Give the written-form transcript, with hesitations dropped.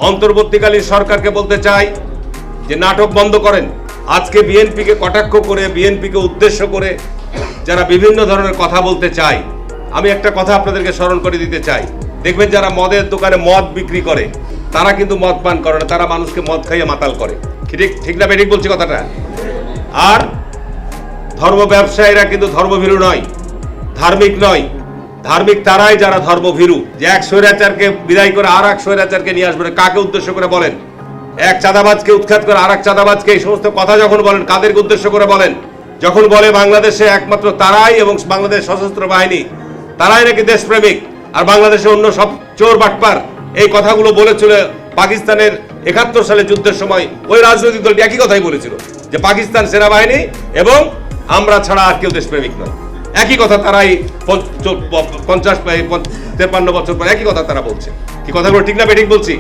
অন্তর্বর্তীকালীন সরকারকে বলতে চাই যে নাটক বন্ধ করেন। আজকে বিএনপিকে কটাক্ষ করে, বিএনপিকে উদ্দেশ্য করে যারা বিভিন্ন ধরনের কথা বলতে চায়, আমি একটা কথা আপনাদেরকে স্মরণ করে দিতে চাই। দেখবেন যারা মদের দোকানে মদ বিক্রি করে তারা কিন্তু মদ পান করে না, তারা মানুষকে মদ খাইয়ে মাতাল করে। ঠিক ঠিক না বেঠিক বলছি কথাটা? আর ধর্ম ব্যবসায়ীরা কিন্তু ধর্মভীরু নয়, ধার্মিক নয়। ধার্মিক তারাই যারা ধর্মভীরু। যে এক স্বৈরাচারকে বিদায় করে আর এক স্বৈরাচারকে নিয়ে আসবেন, কাকে উদ্দেশ্য করে বলেন? এক চাঁদাবাজকে উৎখাত করে আর এক চাঁদাবাজকে, এই সমস্ত কথা যখন বলেন কাদেরকে উদ্দেশ্য করে বলেন? যখন বলে বাংলাদেশে একমাত্র তারাই এবং বাংলাদেশ সশস্ত্র বাহিনী তারাই নাকি দেশপ্রেমিক, আর বাংলাদেশে অন্য সব চোর বাটপার, এই কথাগুলো বলেছিল পাকিস্তানের ৭১ সালে যুদ্ধের সময় ওই রাজনৈতিক দলটি একই কথাই বলেছিল যে পাকিস্তান সেনাবাহিনী এবং আমরা ছাড়া আর কেউ দেশপ্রেমিক নয়। একই কথা তারাই ৫০-৫৩ বছর পর একই কথা তারা বলছে। কি কথাগুলো ঠিক না বেঠিক বলছি?